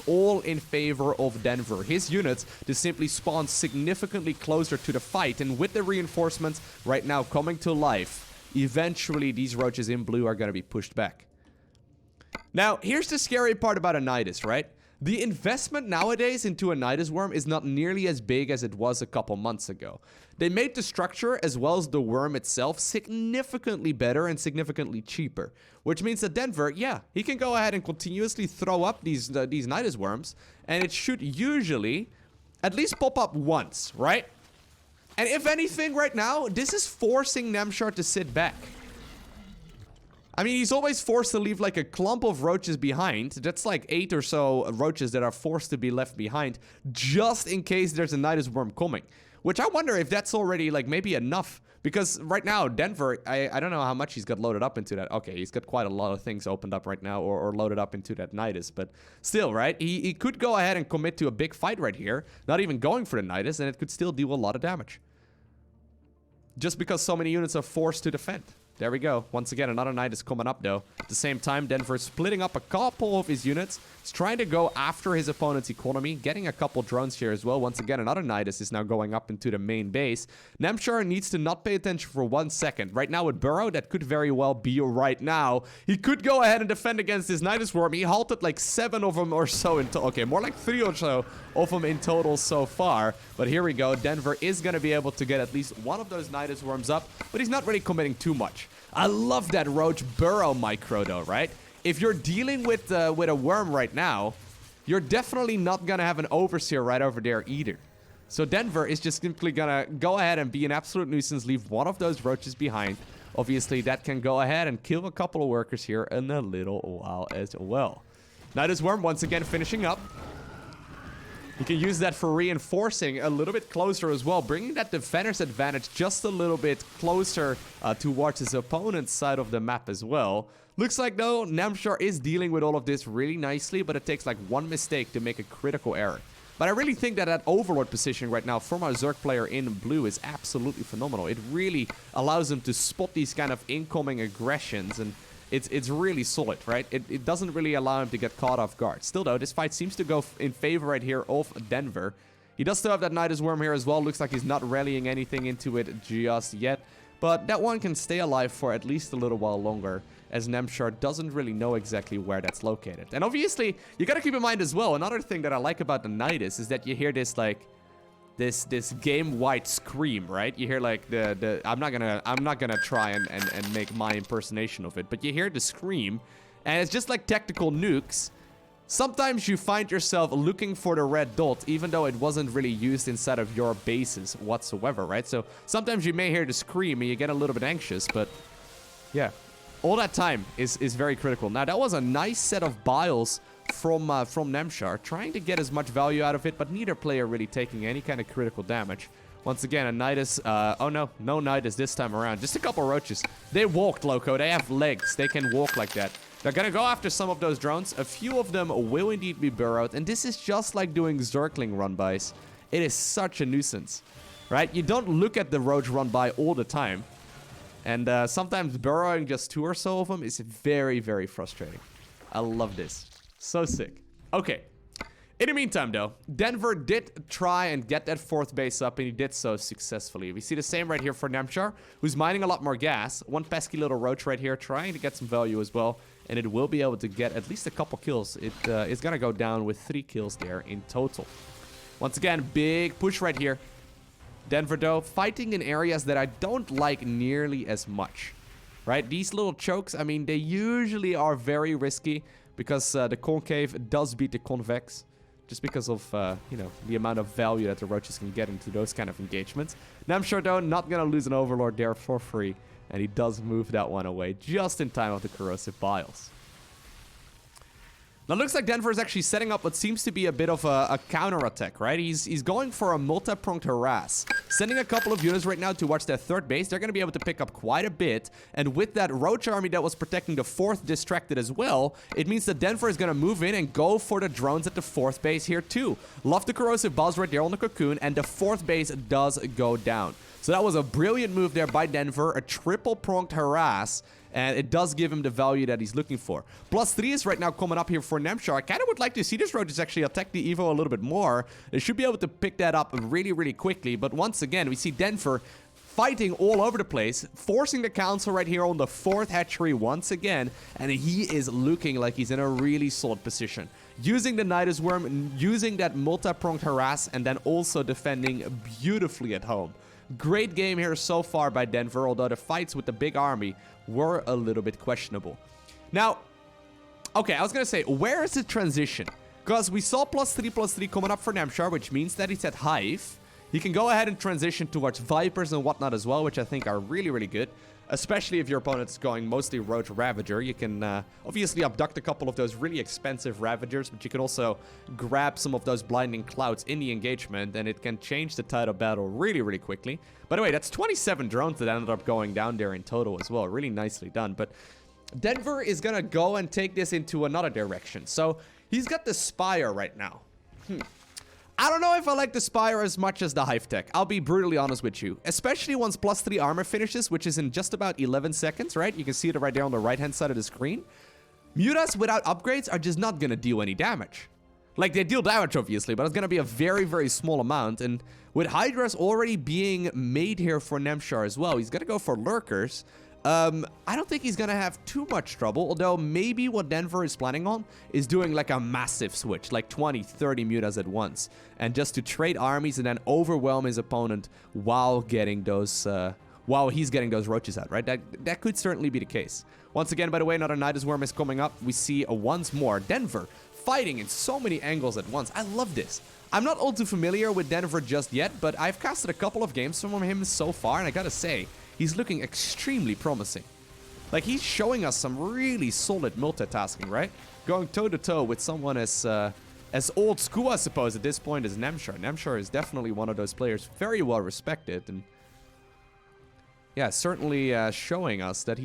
all in favor of Denver. His units to simply spawn significantly closer to the fight, and with the reinforcements right now coming to life, eventually these roaches in blue are going to be pushed back. Now, here's the scary part about a Nidus, right? The investment nowadays into a Nidus worm is not nearly as big as it was a couple months ago. They made the structure as well as the worm itself significantly better and significantly cheaper, which means that Denver, yeah, he can go ahead and continuously throw up these Nidus worms, and it should usually at least pop up once, right? And if anything right now, this is forcing Nemshar to sit back. I mean, he's always forced to leave like a clump of roaches behind. That's like 8 or so roaches that are forced to be left behind just in case there's a Nidus worm coming. Which I wonder if that's already like maybe enough. Because right now, Denver, I don't know how much he's got loaded up into that. Okay, he's got quite a lot of things opened up right now or loaded up into that Nidus. But still, right? He could go ahead and commit to a big fight right here. Not even going for the Nidus, and it could still do a lot of damage. Just because so many units are forced to defend. There we go. Once again, another knight is coming up, though. At the same time, Denver is splitting up a couple of his units. He's trying to go after his opponent's economy, getting a couple drones here as well. Once again, another knight is now going up into the main base. Nemshar needs to not pay attention for 1 second. Right now with Burrow, that could very well be right now. He could go ahead and defend against this Nidus Worm. He halted like 7 of them or so in total. Okay, more like 3 or so of them in total so far. But here we go. Denver is going to be able to get at least one of those Nidus Worms up, but he's not really committing too much. I love that Roach Burrow micro though, right? If you're dealing with a worm right now, you're definitely not gonna have an overseer right over there either. So Denver is just simply gonna go ahead and be an absolute nuisance, leave one of those roaches behind. Obviously, that can go ahead and kill a couple of workers here in a little while as well. Nidus Worm once again finishing up. You can use that for reinforcing a little bit closer as well, bringing that defender's advantage just a little bit closer towards his opponent's side of the map as well. Looks like, though, Nemshar is dealing with all of this really nicely, but it takes like one mistake to make a critical error. But I really think that overlord position right now from our Zerg player in blue is absolutely phenomenal. It really allows him to spot these kind of incoming aggressions, and it's really solid, right? It doesn't really allow him to get caught off guard. Still, though, this fight seems to go in favor right here of Denver. He does still have that Nidus Worm here as well. Looks like he's not rallying anything into it just yet. But that one can stay alive for at least a little while longer, as Nemshar doesn't really know exactly where that's located. And obviously, you gotta keep in mind as well, another thing that I like about the Nidus is that you hear this, like, this game-wide scream, right? You hear like I'm not gonna try and make my impersonation of it, but you hear the scream, and it's just like tactical nukes. Sometimes you find yourself looking for the red dot, even though it wasn't really used inside of your bases whatsoever, right? So sometimes you may hear the scream and you get a little bit anxious, but yeah, all that time is very critical. Now that was a nice set of biles from Nemshar, trying to get as much value out of it, but neither player really taking any kind of critical damage. Once again, a Nidus, oh no Nidus this time around. Just a couple roaches. They walked, Loco. They have legs. They can walk like that. They're gonna go after some of those drones. A few of them will indeed be burrowed, and this is just like doing Zergling run-bys. It is such a nuisance, right? You don't look at the roach run-by all the time, and sometimes burrowing just 2 or so of them is very, very frustrating. I love this. So sick. Okay. In the meantime, though, Denver did try and get that 4th base up, and he did so successfully. We see the same right here for Nemshar, who's mining a lot more gas. One pesky little roach right here, trying to get some value as well, and it will be able to get at least a couple kills. It is going to go down with 3 kills there in total. Once again, big push right here. Denver, though, fighting in areas that I don't like nearly as much, right? These little chokes, I mean, they usually are very risky, because the concave does beat the convex, just because of, you know, the amount of value that the roaches can get into those kind of engagements. Nemshar, though, not going to lose an overlord there for free, and he does move that one away just in time of the corrosive biles. Now, it looks like Denver is actually setting up what seems to be a bit of a counter-attack, right? He's going for a multi-pronged harass. Sending a couple of units right now towards their 3rd base. They're going to be able to pick up quite a bit. And with that roach army that was protecting the 4th distracted as well, it means that Denver is going to move in and go for the drones at the 4th base here too. Love the corrosive balls right there on the cocoon, and the 4th base does go down. So that was a brilliant move there by Denver, a triple-pronged harass, and it does give him the value that he's looking for. +3 is right now coming up here for Nemshar. I kind of would like to see this Roaches actually attack the Evo a little bit more. They should be able to pick that up really, really quickly, but once again, we see Denver fighting all over the place, forcing the council right here on the 4th hatchery once again, and he is looking like he's in a really solid position. Using the Nidus Worm, using that multi-pronged harass, and then also defending beautifully at home. Great game here so far by Denver, although the fights with the big army were a little bit questionable. Now, okay, I was going to say, where is the transition? Because we saw +3/+3 coming up for Nemshar, which means that he's at Hive. He can go ahead and transition towards Vipers and whatnot as well, which I think are really, really good. Especially if your opponent's going mostly Roach Ravager. You can obviously abduct a couple of those really expensive Ravagers, but you can also grab some of those Blinding Clouds in the engagement, and it can change the tide of battle really, really quickly. By the way, that's 27 drones that ended up going down there in total as well. Really nicely done. But Denver is going to go and take this into another direction. So he's got the Spire right now. I don't know if I like the Spire as much as the Hive Tech. I'll be brutally honest with you. Especially once +3 armor finishes, which is in just about 11 seconds, right? You can see it right there on the right-hand side of the screen. Mutas without upgrades are just not going to deal any damage. Like, they deal damage, obviously, but it's going to be a very, very small amount. And with Hydras already being made here for Nemshar as well, he's going to go for Lurkers. I don't think he's going to have too much trouble, although maybe what Denver is planning on is doing like a massive switch, like 20, 30 mutas at once, and just to trade armies and then overwhelm his opponent while getting those, while he's getting those roaches out, right? That could certainly be the case. Once again, by the way, another Nidus Worm is coming up. We see once more Denver fighting in so many angles at once. I love this. I'm not all too familiar with Denver just yet, but I've casted a couple of games from him so far, and I gotta say, he's looking extremely promising. Like, he's showing us some really solid multitasking, right? Going toe-to-toe with someone as old school, I suppose, at this point as Nemshar. Nemshar is definitely one of those players very well respected, and yeah, certainly showing us that he's